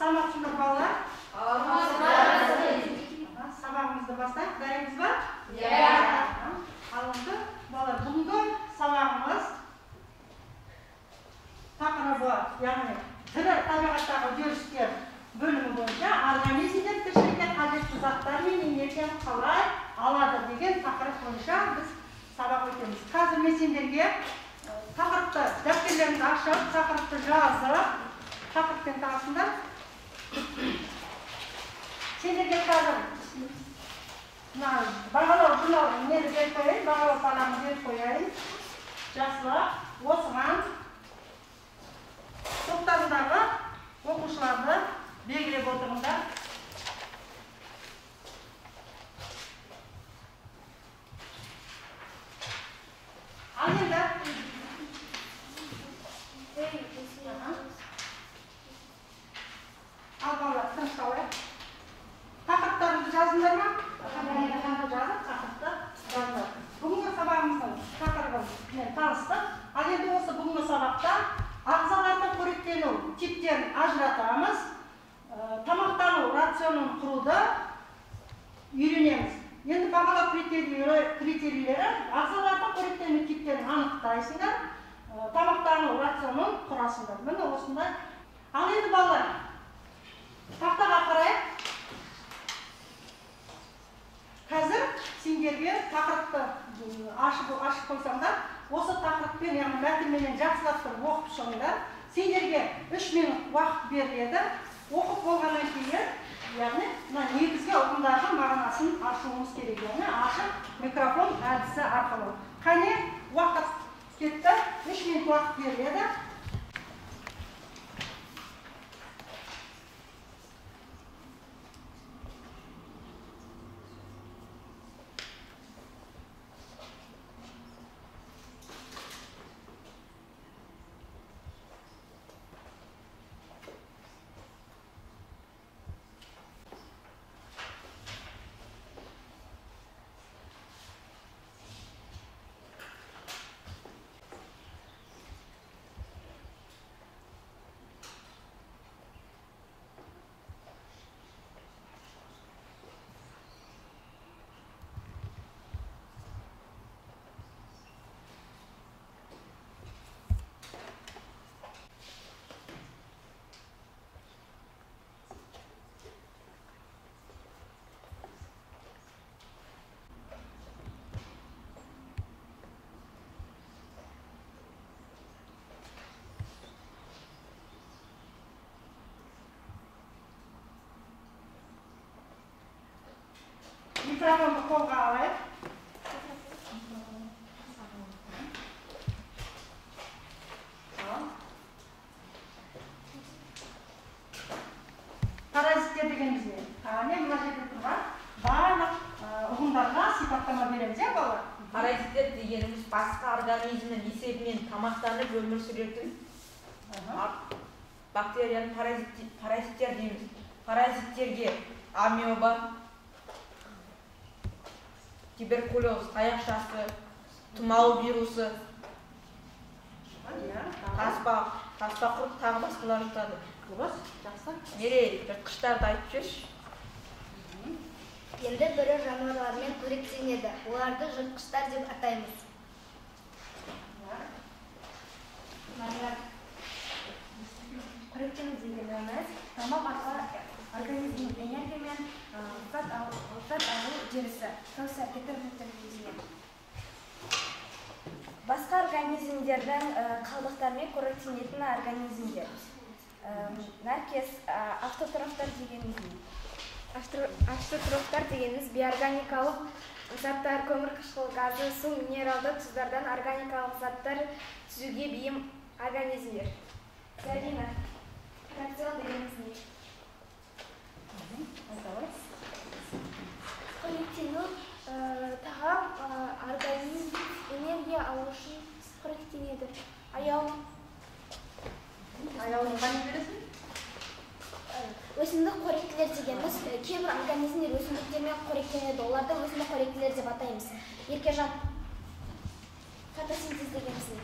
Саламатсыздар балалар? Сабағымызды бастайық. Дайынбыз ба? Алыңды балалар, бүгінгі сабағымыз тақырыбы, яғни тірі табиғаттағы үдерістер бөлімі бойынша организмдер тіршілікке қажетті заттар мен энергияны қалай алады деген тақырып бойынша біз сабақ өтеміз. Қазір мен сендерге тақырыпты дәптерлеріңді ашып, тақырыпты жазып, тақырыппен танысыңдар. Сендерге қазір бағалау журналын нені беріп қояйын, бағалау парағын беріп қояйын. Жақсылап осыған топтарындағы оқушыларды белгілеп отырыңдар. Ал енді ал балалар, тынышталайық. Тақырыптарыңды жазыңдар ма? Тақырыпты жазыңдар. Бүгінгі сабағымыздың тақырыбын таныстық. Ал енді осы бүгінгі сабақта ағзалардың қоректену типтерін ажыратамыз. Тамақтану рационын құруды үйренеміз. Енді бағалау критерийлері ағзалардың қоректену типтерін анықтайсыңдар. Тамақтану рационын құрасыңдар. Міне осындай. Ал енді балалар, тақтаға қарайық. Қазір сендерге тақырыпты ашып қойсаңдар, осы тақырыппен, яғни мәтінменен жақсылап тұрып оқып шығыңдар. Сендерге 3 минут уақыт беріледі. Оқып болғаннан кейін, яғни негізгі ұғымдардың мағынасын ашуымыз керек. Яғни ашық микрофон әдісі арқылы. Қане, уақыт кетті, 3 минут уақыт беріледі. Микрофонды қолға алайық. Паразиттер дегеніміз не? Мына жерде тұрған барлық ұғымдарға сипаттама береміз, балалар? Паразиттер дегеніміз басқа организмнің есебінен тамақтанып өмір сүретін бактерияны паразиттер дейміз. Паразиттерге амеба, туберкулез, аяқшасы, тұмау вирусы, таспа құрт тағы басқалар жатады. Жақсы. Мерей, жыртқыштарды айтып жүрші. Енді бірі жануарлармен қоректенеді. Оларды жыртқыштар деп атаймыз. Қоректену дегеніміз тамақ арқылы организмнің энергия мен зат алу үдерісі. Басқа организмдердің қалдықтармен қоректенетін организмдер. Нәркес, автотрофтар дегеніміз не? Автотрофтар дегеніміз биорганикалық заттар, көмір қышқыл газы, су, минералды тұздардан органикалық заттар түзуге бейім организмдер. Зарина, рацион дегеніміз не? Қоректену тағам организм энергия алу үшін қоректенеді. Аяулың қане бересің? Өсімдік қоректілер дегеніміз кейбір организмдер өсімдіктермен қоректенеді. Оларды өсімдік қоректілер деп атаймыз. Еркежан, фотосинтез дегеніміз не?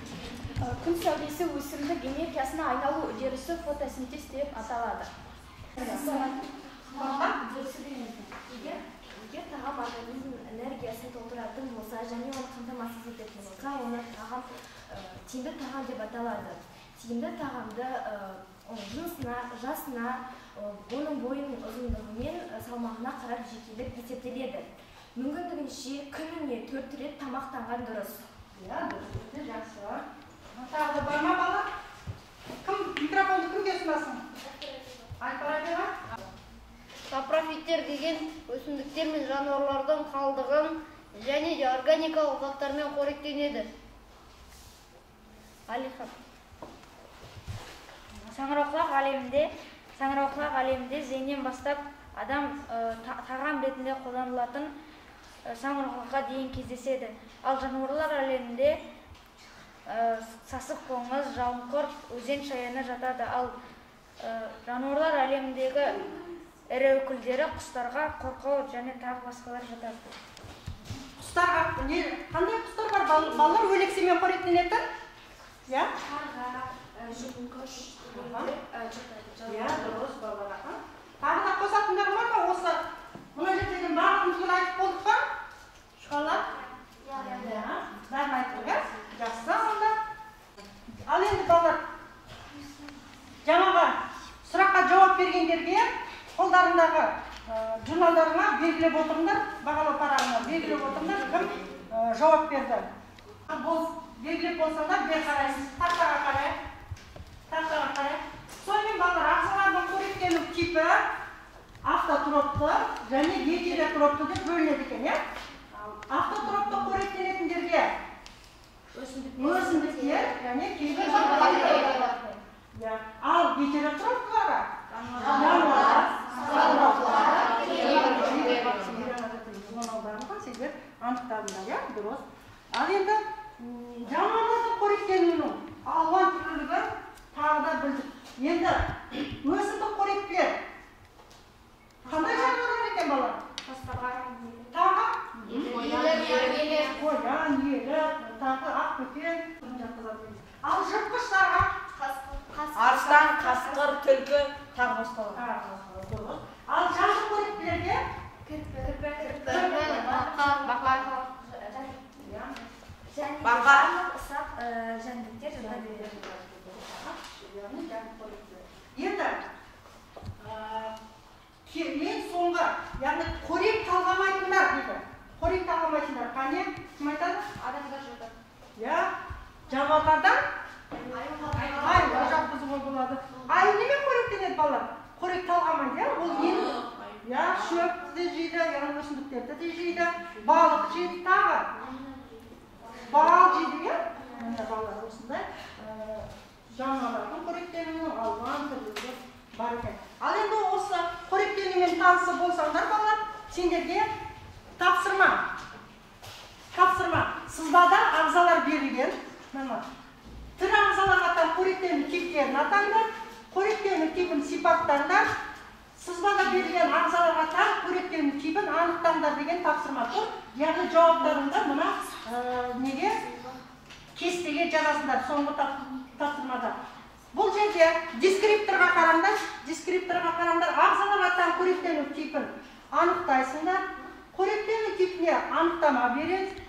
Күн сәулесі өсімдік энергиясына айналу үдерісі фотосинтез деп аталады. егер тағам организм энергиясын толтыратын болса және оны қамтамасыз ететін болса, оны тағам тиімді тағам деп аталады. Тиімді тағамды жынысына, жасына, оның бойының ұзындығы мен салмағына қарап жекелеп есептеледі. Мүмкіндігінше күніне 4 рет тамақтанған дұрыс. Дұрыс, жақсы. Тағы да бар ма бала? Микрофонды кімге ұсынасың? Альпараби ма? Сапрофиттер деген өсімдіктер мен жануарлардың қалдығын және де органикалық заттармен қоректенеді. Алихан. Саңырауқұлақ әлемінде зеңнен бастап адам тағам ретінде қолданылатын саңырауқұлаққа дейін кездеседі. Ал жануарлар әлемінде сасық қоңыз, жалынқұрт, өзен шаяны жатады. Ал жануарлар әлеміндегі ірі өкілдері құстарға, қорқау және тағы басқалар жатады. Құстарға қандай құстар бар? Балалар өлексемен қоректенетін? Қарға, жүгінкөш, дұрыс балалар. Тағы да қосатындар бар ма? Осы мына жердегі барлығын айтып болдық па? Шұғалар? Бәрін айттық, жақсы онда. Ал енді балалар, жаңағы сұраққа жауап бергендерге қолдарындағы журналдарына белгілеп отырыңдар, бағалау парағына белгілеп отырыңдар, кім жауап берді. Белгілеп болсаңдар, бер қараймыз, тақтаға қарай. Сонымен балалар, ағзалардың қоректену типі автотропты және гетеротропты деп бөлінеді екен, автотропты қоректенетіндерге өсімдіктер және кейбір жануарлар. Ал гетеротроптыларға сендер анықтадыңдар, дұрыс. Ал енді жануарлардың қоректенуінің алуан түрлілігі тағы да білдік. Енді өсімдік қоректілер қандай жануарлар екен балалар? Тағы? Қоян, елі, тағы ақбөкен. Ал жыртқыштарға? Арыстан, қасқыр, түлкі, тағы басқалар. Ал жазық қоректілерге? Бақа. Ұсақ жәндіктер жатады. Енді ең соңғы, яғни қорек талғамайтындар дейді. Қорек талғамайтындар қане? Кім айтады? Адамдар жатады. Жануарлардан? Ай, жатқызуға болады. Ай, немен қоректенеді балалар? Қорек талғамайды, ол не? Шөпті де жейді, яғни өсімдіктерді де жейді, балық жейді, тағы. Бал жейді, балалар осындай жануарлардың қоректенуінің алуан түрлері бар екен. Ал енді осы қоректенумен танысы болсаңдар балалар, сендерге тапсырма. Сызбада ағзалар берілген. Тірі ағзаларға тән қоректену типтерін атаңдар, қоректену типін сипаттаңдар, сызбада берілген ағзаларға тән қоректену типін анықтаңдар деген тапсырма тұр. Яғни жауаптарында мына неге кестеге жазасыңдар соңғы тапсырмада. Бұл жерде дескрипторға қараңдар, ағзаларға тән қоректену типін анықтайсыңдар. Қоректену типіне анықтама береді.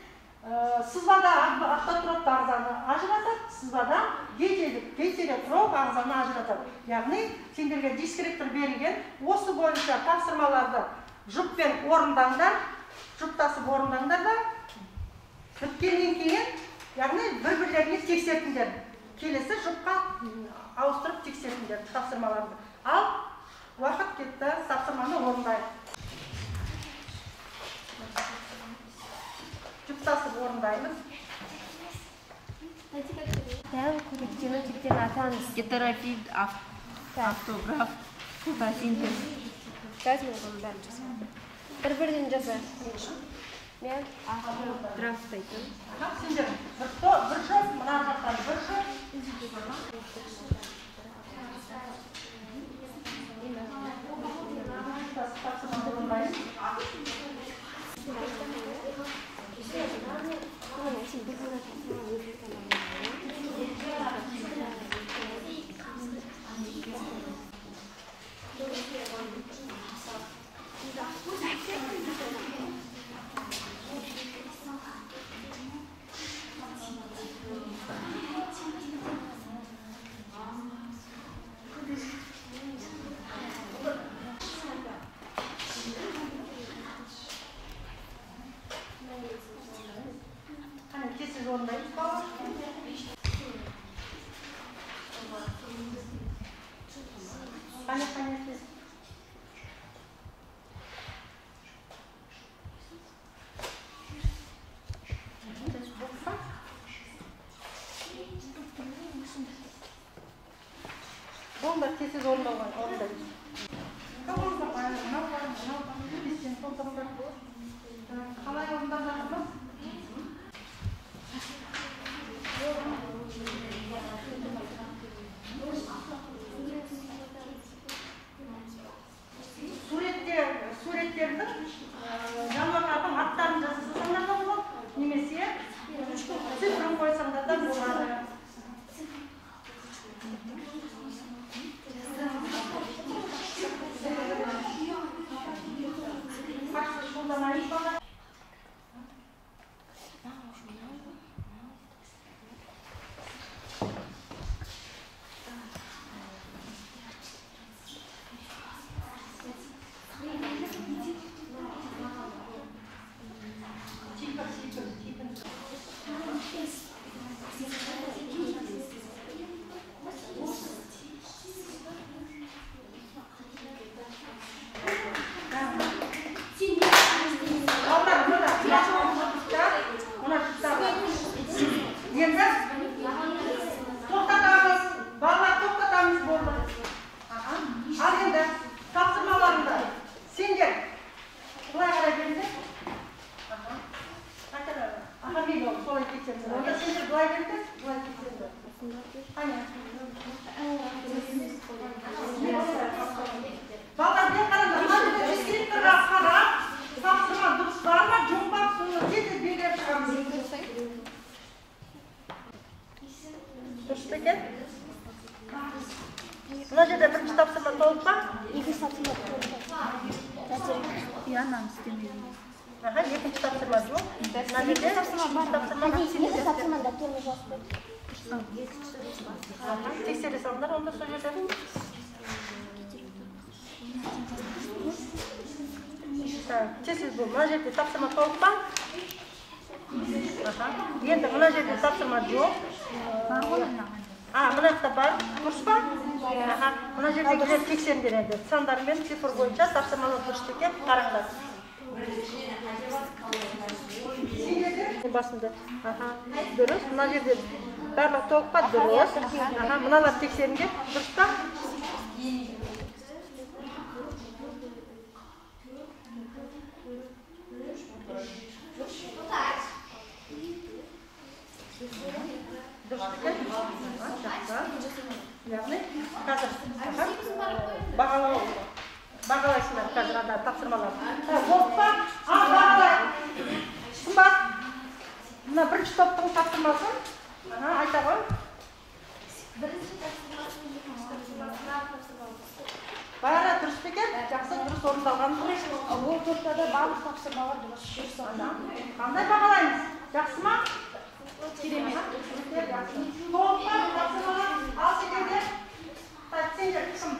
Сызбада автотропты ағзаны ажыратады, сызбада гетеротроп ағзаны ажыратады. Яғни, сендерге дескриптор берілген, осы бойынша тапсырмаларды жұппен орындаңдар, жұптасып орындаңдар да, біткеннен кейін, яғни бір-бірлеріне тексертіңдер. Келесі жұпқа ауыстырып тексертіңдер тапсырмаларды. Ал, уақыт кетті, тапсырманы орындайық. Жұптасып орындаймыз. Тән қоректену типтерін атаңыз. Гетерофит, автограф, фотосинтез. Қазір мен бәрін жасаймын. Бір-бірден жасаймын. Мен автограф дейтін. Сендер, бір жұп, мына жақтан бір жұп. Тапсырманы орындаймыз. орындаймыз балалар. Қане тез. Болыңдар, тез орындаймыз. Қалай орындағанымыз? Суреттердің жануарлардың аттарын жасасаңдар да болады, немесе цифрын қойсаңдар да болады. Мына жерде бірінші тапсырма толық па? Екінші тапсырма толық па? Екінші тапсырма жоқ. Мына жерде екінші тапсырмада толық жоқ. тексере салыңдар онда сол жерде. Тез бұл. Мына жерде тапсырма толық па? Енді мына жерде тапсырма жоқ. Мына жақта бар, дұрыс па? Мына жердегілер тексеріңдер енді. Сандар мен цифр бойынша тапсырмалар дұрыс екен, қараңдар. Басында. Дұрыс. Мына жерде барлық толық па? Дұрыс. Мыналар тексеріңдер, дұрыс па? Яғни қазір бағалайсыңдар қазір тапсырмалар. Болып па? Бағалай. Қымбат. Мына бірінші топтың тапсырмасын айта ғой. Бәрі дұрыс екен? Жақсы дұрыс орындалған. Ол топтада барлық тапсырмалар дұрыс. Қандай бағалаймыз? Жақсы ма? Керемет. Толық па? Тапсырмалар. Ал секендер. Сендер кім?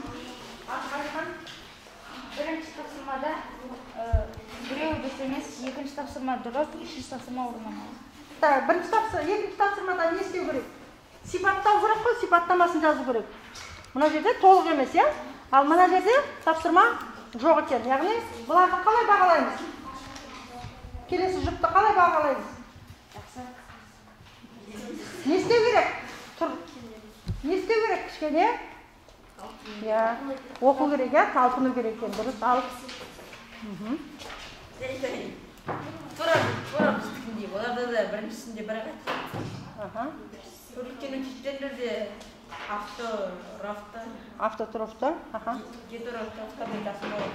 Бірінші тапсырмада біреу дұрыс емес, екінші тапсырма дұрыс, үшінші тапсырма орындамалы. Екінші тапсырмада не істеу керек? Сипаттау керек қой, сипаттамасын жазу керек. Мына жерде толық емес, иә? Ал мына жерде тапсырма жоқ екен. Яғни бұларды қалай бағалаймыз? Келесі жұпты қалай бағалаймыз? Не істеу керек? Тұр. Не істеу керек кішкене? Оқу керек, талпыну керек екен. Дұрыс, ал. Тура біздікіндей. Оларда да біріншісінде бір қайт. Көйліккенің типтерінде Автотрофтар. Гетеротрофтармен тасымалау.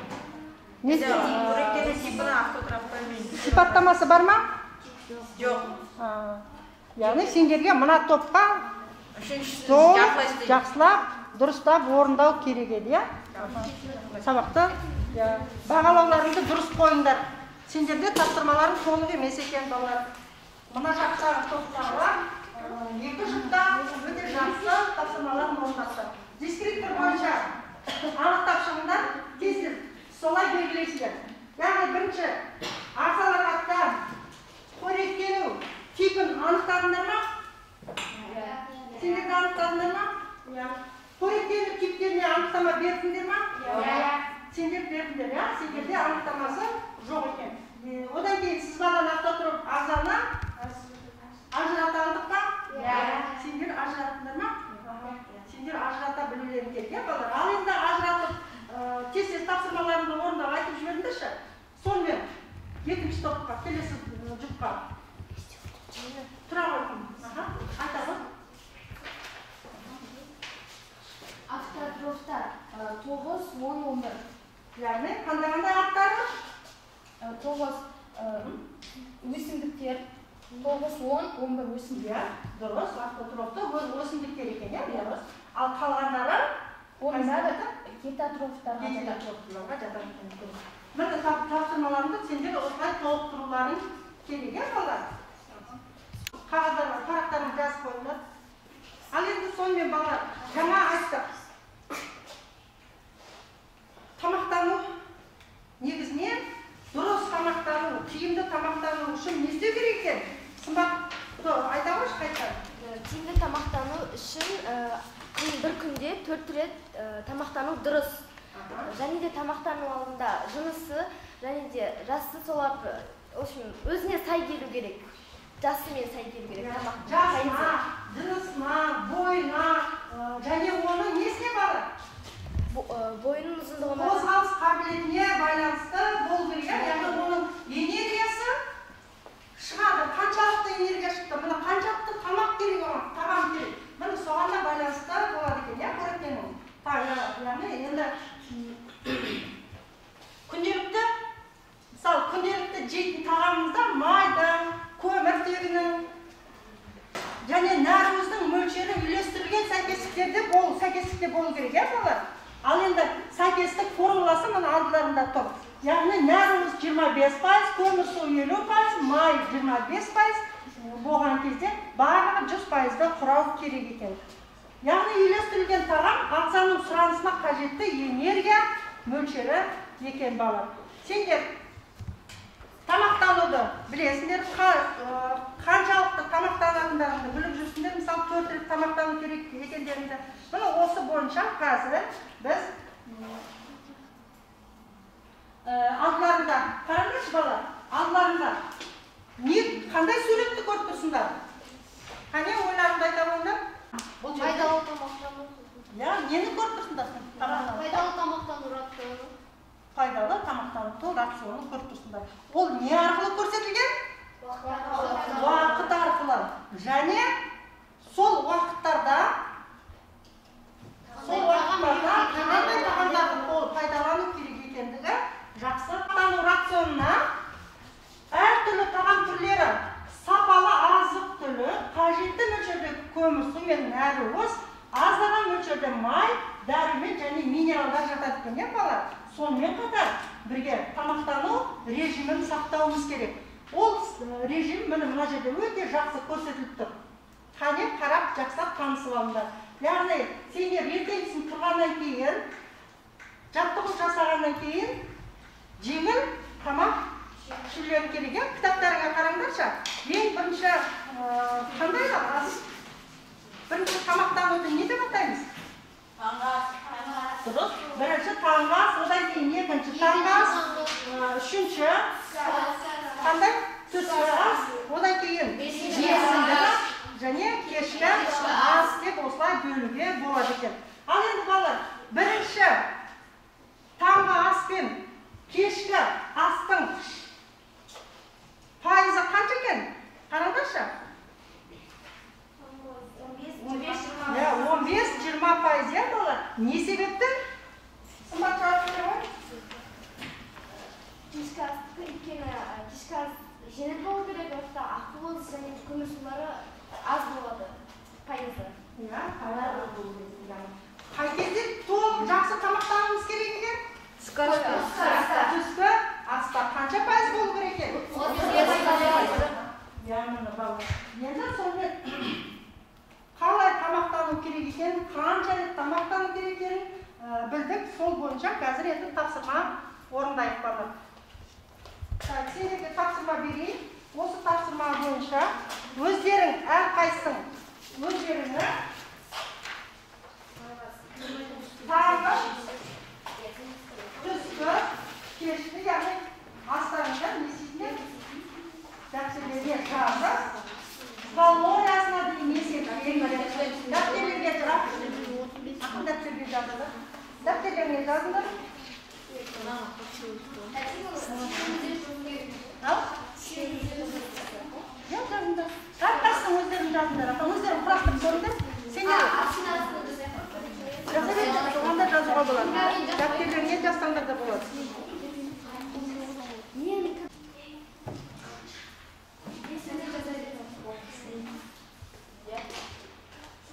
Көйліккенің типіні автотрофтармен. Сипаттамасы бар ма? Жоқ. Яғни сендерге мына топқа жақсылап, дұрыстап орындау керек еді, иә? Сабақты бағалауларыңды дұрыс қойыңдар. Сендерде тапсырмаларың толық емес екен балалар. Мына жақтағы топтағылар екі жұпта өте жақсы тапсырмаларын орындапты. Дискриптор бойынша анықтап шығыңдар, тез солай белгілейсіздер. Яғни бірінші ағзалар аттан қоректену типін анықтадыңдар ма? Сендер де анықтадыңдар ма? Қоректеніп типтеріне анықтама бердіңдер ма? Сендер бердіңдер, сендерде анықтамасы жоқ екен. Одан кейін сіз баланы автотроп ағзаны ажырата алдық па? Сендер ажыраттыңдар ма? Сендер ажырата білулерің керек, балалар. Ал енді ажыратып тез тапсырмаларыңды орындап айтып жіберіңдерші. Сонымен екінші топқа, келесі жұпқа. Тұра қойдым. Айта ғой. Автотрофтар 9, 10, 11. Яғни қандай аттары? 9 өсімдіктер, 9, 10, 11 өсімдіктер. Дұрыс, автотрофта өсімдіктер екен, дұрыс. Ал қалғандары? Кетотрофтарға жатады. Міне тапсырмаларыңды сендер осылай толықтыруларың керек, балалар. Парақтарыңды жазып қойыңдар. Ал енді сонымен балалар, жаңа айттық. Тамақтану негізінен дұрыс тамақтану, тиімді тамақтану үшін не істеу керек екен? Сымбат айта қойшы қайтқан. Тиімді тамақтану үшін бір күнде 4 рет тамақтану дұрыс. Және де тамақтану алдында жынысы және де жасы солап, өзіне сай келу керек. Жасымен сай келу керек. Жасына, жынысына, бойына және оның несіне бары? Бойының ұзындығына. Қозғалыс қабілетіне байланысты болу керек. Яғни оның энергиясы шығады. Қаншалықты энергия шықты? Міне қаншалықты тамақ керек оған, тағам керек. Міне соған да байланысты болады екен, қоректену. Яғни енді күнделікті жейтін тағамымызда майда, көміртегінің және нәруыздың мөлшері үйлестірілген сәйкестікте болу керек, балалар. Ал енді сәйкестік формуласы мына алдыларында тұр. Яғни нәруыз 25%, көмір су 50%, май 25% болған кезде барлығы 100%-ды құрау керек екен. Яғни үйлестірілген тағам ағзаның сұранысына қажетті энергия мөлшері екен, балалар. Сендер тамақтануды білесіңдер, қаншалықты тамақтанатындарыңды біліп жүрсіңдер, мысалы 4 рет тамақтану керек екендеріңді. Міне осы бойынша қазір біз алдыларында, қараңдаршы балалар, алдыларында қандай суретті көріп тұрсыңдар? Қане ойларыңды айта қойыңдар? Пайдалы тамақтану. Нені көріп тұрсыңдар? Пайдалы тамақтану рационы. Пайдалы тамақтану рационы көріп тұрсыңдар. Ол не арқылы көрсетілген? Уақыт арқылы. Және сол уақыттарда қандай тағамдарды пайдалану керек екендігі жақсы. Тамақтану рационына әртүрлі тағам түрлері, сапалы азық түлі, қажетті мөлшерде көмір су мен нәруыз, аздаған мөлшерде май, дәрімен және минералдар жатады екен, балалар. Сонымен қатар бірге тамақтану режимін сақтауымыз керек. Ол режим мына жерде өте жақсы көрсетіліп тұр. Қане қарап жақсап танысып алыңдар. Яғни сендер ертеңгісін тұрғаннан кейін, жаттығу жасағаннан кейін жеңіл тамақ ішулерің керек. Кітаптарыңа қараңдаршы. Ең бірінші қандай ас? Бірінші тамақтануды не деп атаймыз? Дұрыс. Бірінші таңғы ас, одан кейін екінші таңғы ас, үшінші қандай? Түскі ас, одан кейін жесінді және кешкі ас деп осылай бөлуге болады екен. Ал енді балалар, бірінші таңғы ас пен кешкі астың пайызы қанша екен? Қараңдаршы. 15-20% балалар. Не себептен? Сымбат жауап бере ғой. Кешкі астық өйткені кешкі ас жеңіл болу керек, ақуыз және көмір сулары аз болады, пайызы. Қай кезде толық жақсы тамақтануымыз керек екен? Түскі аста қанша пайыз болу керек екен? 35%. Енді сонымен қалай тамақтану керек екен, қанша рет тамақтану керек екенін білдік. Сол бойынша қазір енді тапсырма орындайық балалар. Сендерге тапсырма берейін. Осы тапсырма бойынша өздерің әрқайсың өздеріңі таңғы түскі кешкі яғни астарыңда не істейсіңдер дәптерге жазып калориясына дейін есептеңдер. Дәптерге жырап дәптерге жазыңдар. Дәптерге жазыңдар. Жазыңдар. Әрқайсың өздерің жазыңдар. Өздерің құрастырып көріңдер. Сендер онда жазуға болады. Дәптерге жазсаңдар да болады.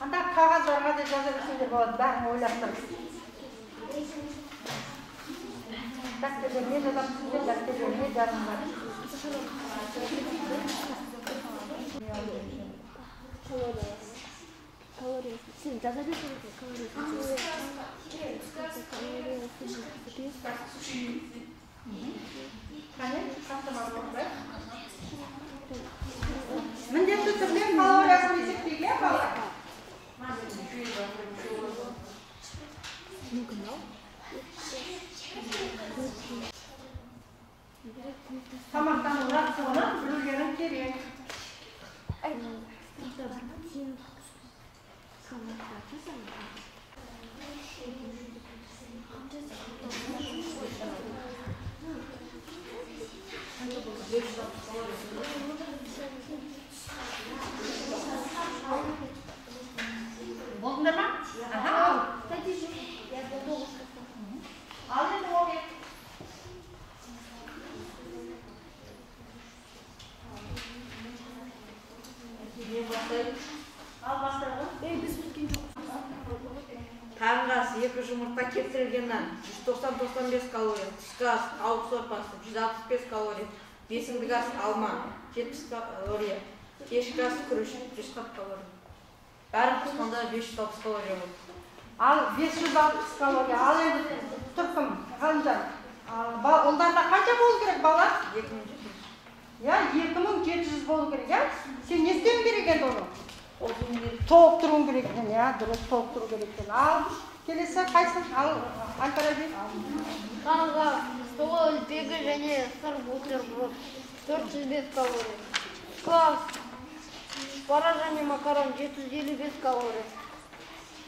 Анда қағаздарға да жаза берсеңдер болады, бәрін ойластырып. Дәптерге жазасыңдар, дәптерге жазыңдар. Сен жаза берсең міндетті түрде калориясын есептеуге бала. Тамақтану рационы білулерің керек. Болдыңдар ма? Ал енді оқи. Ал бастырғы. Таңғы ас 2 жұмыртқа кептірілген нан 190-95 калория, түскі ас тауық сорпасы 165 калория, бесінгі ас алма 70 калория, кешкі ас күріш 140 калория. Бәрін қосқанда 560 калория болды. Ал 560 калория. Ал енді тұрқым, ғалымжан. Ондарда қанша болу керек бала? 2700. Я 2700 болу керек, я? Сен не істеуің керек енді оны? Толықтыруым керек. Толықтыруың керек екен, я, дұрыс толықтыру керек екен. Ал келесі қайсың? Ал Аль-Фараби. Таңғы стол үлпегі және сыр бутерброд 405 калория. Класс пара және макарон 755 калория.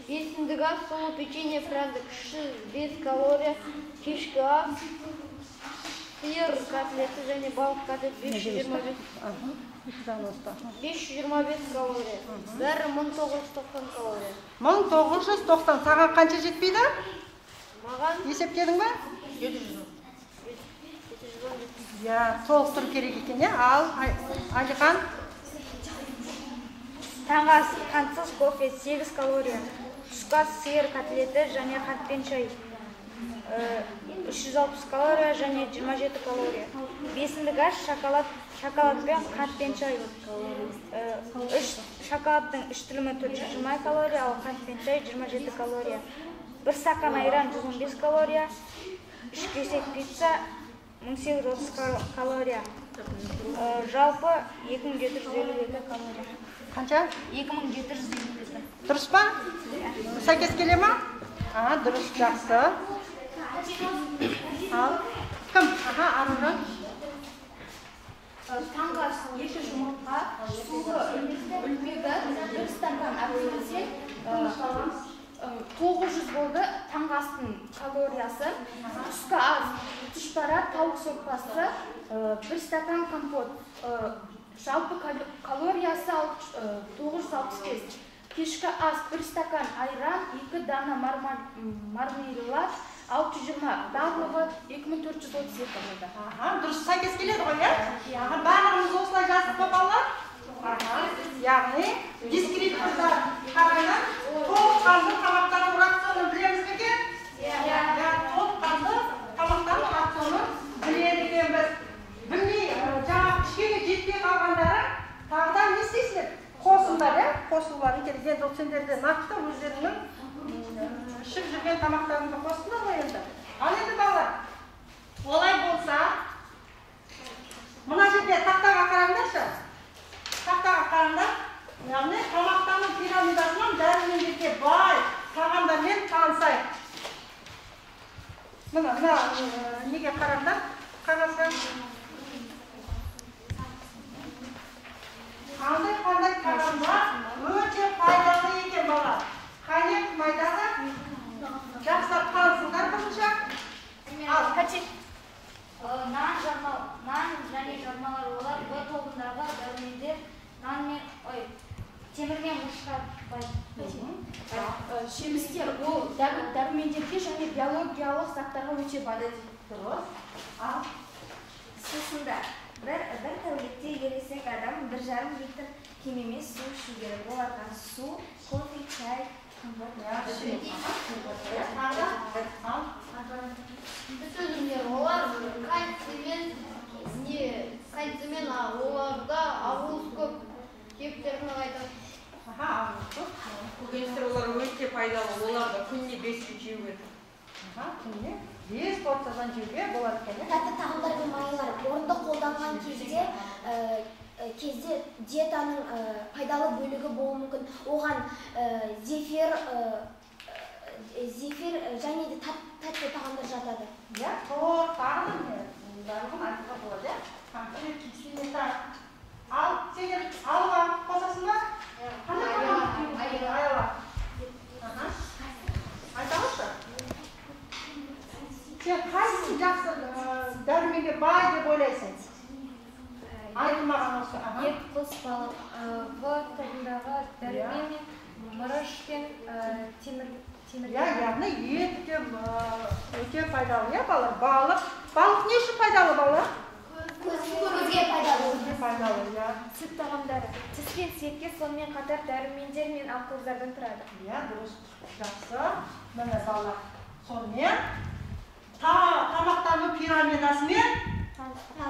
Бесіндік ас сұлы печенье пряндік 305 калория. Кешкі ас сиыр котлеті және балық котлет 525 калория. Бәрі 1990 калория. 1990. Саған қанша жетпейді? Маған Есептедің ба? 700. Я, толықтыру керек екен, я? Ал Алихан. Таңғы ас қантсыз кофе 8 калория, түскі ас сиыр котлеті және қантпен шай 360 калория және 27 калория. Бесіндік ас шоколадпен қантпен шай. Шоколадтың 3 тілімі 420 калория, ал қантпен шай 27 калория. Bir стакан айран 115 калория, 3 кесек пицца 1830 калория. Жалпы 2752 калория. Қанша? 2752. Дұрыс па? Сәйкес келе ма? Дұрыс, жақсы. Ал кім? Аружан. Таңғы ас 2 жұмыртқа, сұлы үлпегі, 1 стакан апельсин, 900 болды таңғы астың калориясы. Түскі ас тұшпара тауық сорпасы, 1 стакан компот. Жалпы калориясы 965. Кешкі ас 1 стакан айран, 2 дана мармелад, 620. Барлығы 2432 болды. Дұрыс, сәйкес келеді ғой, я? Барлығымыз осылай жаздық па балалар? Яғни, дискретті қарайдан толыққанды тамақтану рационын білеміз бе екен? Толыққанды тамақтану рационын біледі екенбіз. Білмей, жаңа кішкене жетпей қалғандары тағыда не істейсіңдер? Қосыңдар, қосуларын керек. Енді ол сендерде нақты өздерінің ішіп жүрген тамақтарыңды қосыңдар ғой енді. Ал енді балалар, олай болса, мына жерде тақтаға қараңдаршы. тақтаға қараңдар. Яғни тамақтану пирамидасынан дәрумендерге бай тағамдармен танысайық. Мына неге қараңдар? Қағазға. Қандай тағамдар өте пайдалы екен бала. Қайнек майдағы жақсылап танысыңдар бірінші. Ал, қачек. Нан және жармалар олар Б тобындағы дәрумендер темір мен мышқа бай. Жемістер ол дәрумендерге және биологиялық заттарға өте бай. Дұрыс. Ал. Сусындар. Бір тәулікте ересек адам 1,5 литр кем су ішу керек. Оларға су, кофе, чай, Бүтіндер олар кальциймен оларда ауыз көп кептерін айтады. Көкөністер олар өте пайдалы, оларды күніне 5 рет жеу керек. Күніне 5 порциядан жеуге болады екен. Тәтті тағамдар мен майлар орынды қолданған кезде диетаның пайдалы бөлігі болуы мүмкін. Оған зефир және де тәтті тағамдар жатады. Иә, тоқ тағамдар не? Барлығын айтуға болады, иә? Ал, сендер алуға қосасың ба? Айыла. Айтамызшы? Сен қайсысын жақсы дәруменге бай деп ойлайсың? Айтылмаған осы. ет, құс, балық, В тобындағы дәрумен мен мырыш пен темір. Яғни ет өте пайдалы, иә балалар? Балық не үшін пайдалы балалар? Көзге пайдалы. Көзге пайдалы, иә. Сүт тағамдары. Тіс пен сүйекке сонымен қатар дәрумендер мен ақуыздардан тұрады. Иә, дұрыс. Жақсы. Міне балалар. Сонымен тамақтану пирамидасымен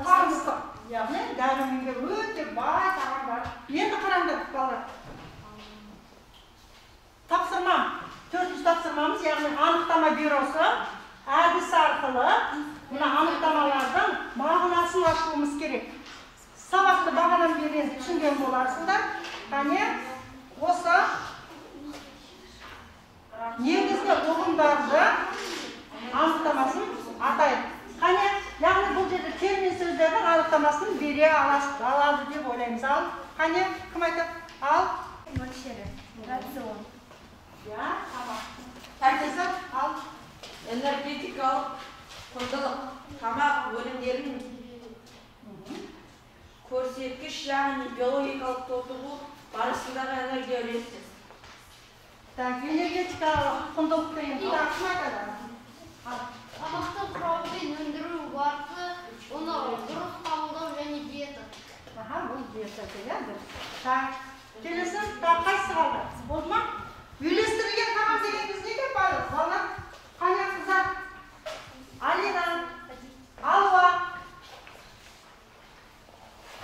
таныстық. Яғни дәруменге өте бай тағамдар. Енді қараңдар балалар. Тапсырма. 400 тапсырмамыз, яғни анықтама бюросы әдіс арқылы мына анықтамалардың мағынасын ашуымыз керек. Сабақты бағанан бері түсінген боларсыңдар. Қане, осы негізгі ұғымдарды анықтамасын атайық. Қане, яғни бұл жерде термин сөздердің анықтамасын бере алады деп ойлаймыз. Ал, қане, кім айтады? Ал. Мөлшері, рацион. Ja, tamam. Herkese al. Энергетикалық құндылық, тамақ өнімдерінің көрсеткіш, яғни биологикалық тотығу барысындағы энергия үлесі. Так, энергетикалық құндылық деген кім айтады? Тамақтың құрамы мен өндіру барысы, оны дұрыс қабылдау және диета. Бұл диета деген. Так, келесі қайсысы қалды? Болды ма? Үйлестірілген тағам дегеніміз неге бар? Балалар, қане қыздар? Алина, Алуа.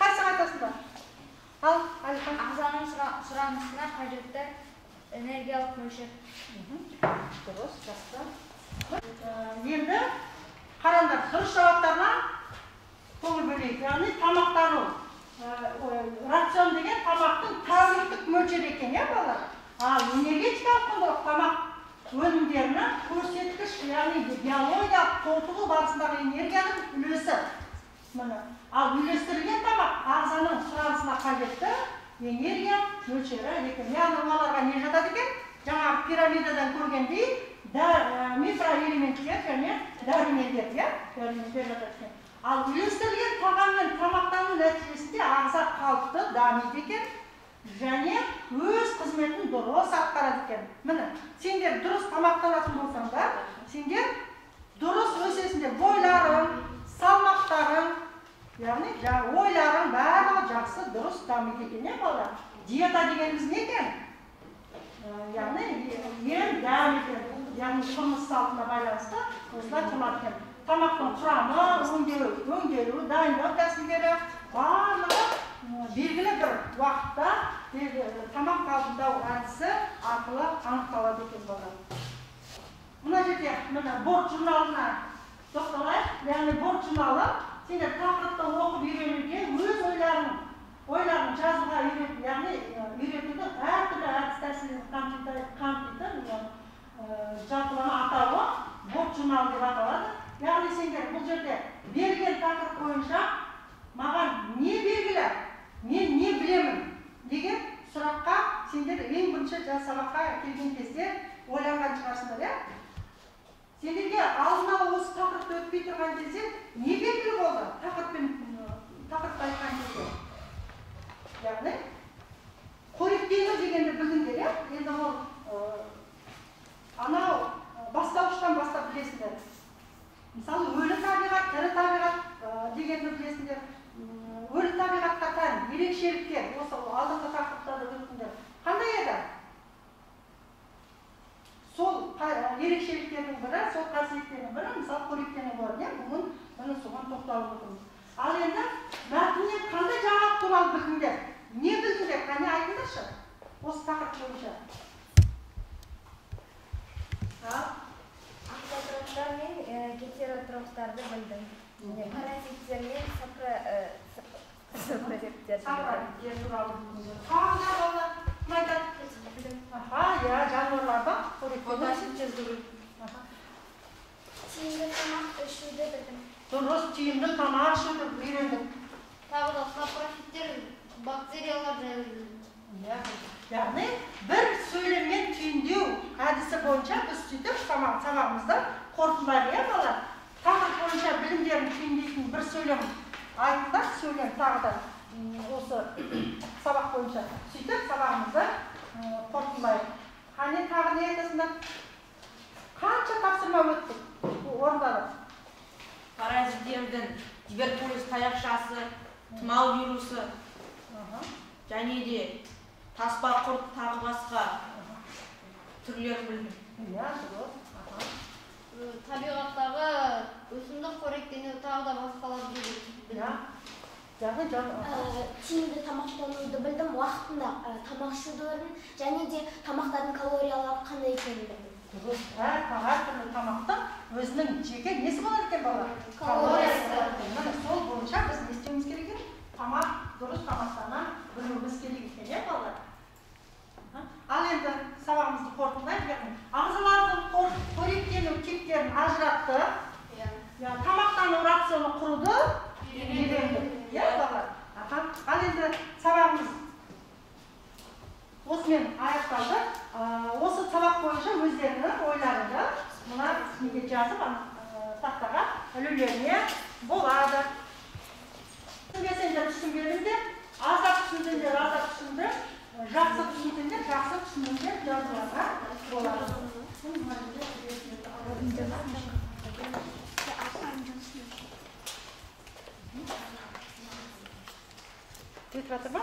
Қайсыға айтасыңдар? Ал, Алихан. Ағзаның сұранысына қажетті энергиялық мөлшер. Дұрыс, жақсы. Енді қараңдар, дұрыс жауаптарына көңіл бөлейік. Яғни тамақтану. Рацион деген тамақтың тәуліктік мөлшері екен, иә балалар? Ал энергетикалық құндылық тамақ өнімдерінің көрсеткіш, яғни биологиялық тотығу барысындағы энергияның үлесі. Ал үйлестірілген тамақ ағзаның сұранысына қажетті энергия мөлшері екен. Яғни оларға не жатады екен? Жаңағы пирамидадан көргендей микроэлементтер және дәрумендер жатады екен. Ал үйлестірілген тағаммен тамақтану нәтижесінде ағза қалыпты дамиды екен. Және өз қызметін дұрыс атқарады екен. Міне, сендер дұрыс тамақтанатын болсаңдар, сендер дұрыс өсесіңдер. Бойларың, салмақтарың, яғни ойларың барлығы жақсы дұрыс дамиды екен, балалар. Диета дегеніміз не екен? Яғни ем дәм екен. Яғни тұрмыс салтына байланысты осылай тұрады екен. Тамақтың құрамы, өңделу, дайындау тәсілдері барлығы белгілі бір уақытта тамақ қабылдау әдісі арқылы анықталады екен балалар. Мына жерде борт журналына тоқталайық. Яғни борт журналы сендер тақырыпты оқып үйренуге өз ойларың ойларын жазуға үйрету, яғни үйретуді әртүрлі әдіс тәсілін қамтитын жалпылама атауы бот журналы деп аталады. Яғни сендер бұл жерде берген тақырып бойынша маған не белгілі, мен не білемін деген сұраққа сендер ең бірінші сабаққа келген кезде ойланған шығарсыңдар, иә? Сендерге алдын ала осы тақырыпты өтпей тұрған кезде не белгілі болды тақырыпты айтқан кезде? Яғни қоректену дегенді білдіңдер, иә? Енді ол анау бастауыштан бастап білесіңдер. Мысалы, өлі табиғат, тірі табиғат дегенді білесіңдер. Өлі табиғатқа тән ерекшеліктер, осы алдыңғы тақырыптарды өттіңдер. Қандай еді? Сол ерекшеліктердің бірі, сол қасиеттердің бірі, мысалы, қоректену болады, иә? Бүгін міне соған тоқталып отырмыз. Ал енді мәтіннен қандай жаңалық туралы білдіңдер? Не білдіңдер? Қане айтыңдаршы? Осы тақырып бойынша. Автотрофтар мен гетеротрофтарды білдім. Паразиттер мен сапрозиттер туралы білдіңдер. Қағына болды? Кім айтады? Я жануарларда Тиімді тамақ ішуді білдім. Дұрыс, тиімді тамақ ішуді үйрендік. Тағы да сапрофиттер, бактериялар жайлы білдім. Яғни бір сөйлеммен түйіндеу әдісі бойынша біз сөйтіп сабағымызды қорытындылайық, иә балалар? Тақырып бойынша білімдерін түйіндейтін бір сөйлем айтыңдар, сөйлем тағы да осы сабақ бойынша сөйтіп сабағымызды қорытындылайық. Қане тағы не айтасыңдар? Қанша тапсырма өттік? Орындадық. Паразиттердің туберкулез таяқшасы, тұмау вирусы, және де таспа құрт тағы басқа түрлерін білдім. Иә, дұрыс. Табиғаттағы өсімдік қоректену тағы да басқалар білдім. Тиімді тамақтануды білдім, уақытында тамақ ішуді білдім, және де тамақтардың калориялары қандай екенін білдім. Дұрыс, әртүрлі тамақтың өзінің жеке несі болады екен балалар? Калориясы. Міне сол бойынша біз не істеуіміз керек екен? Тамақ, дұрыс тамақтана білуіміз керек екен, иә балалар? Ал енді сабағымызды қорытындылайық. Ағзалардың қоректену типтерін ажыратты, тамақтану рационы құруды үйрендік. Иә балалар? Ал енді сабағымыз осымен аяқталды. Осы сабақ бойынша өздерінің ойларында мына неге жазып тақтаға ілулеріне болады. Түсінбесеңдер түсінбедіңдер, аздап түсіндіңдер, аздап түсінді, жақсы түсіндіңдер, жақсы түсіндіңдер жазуларға болады. Кетіп жатыр ма?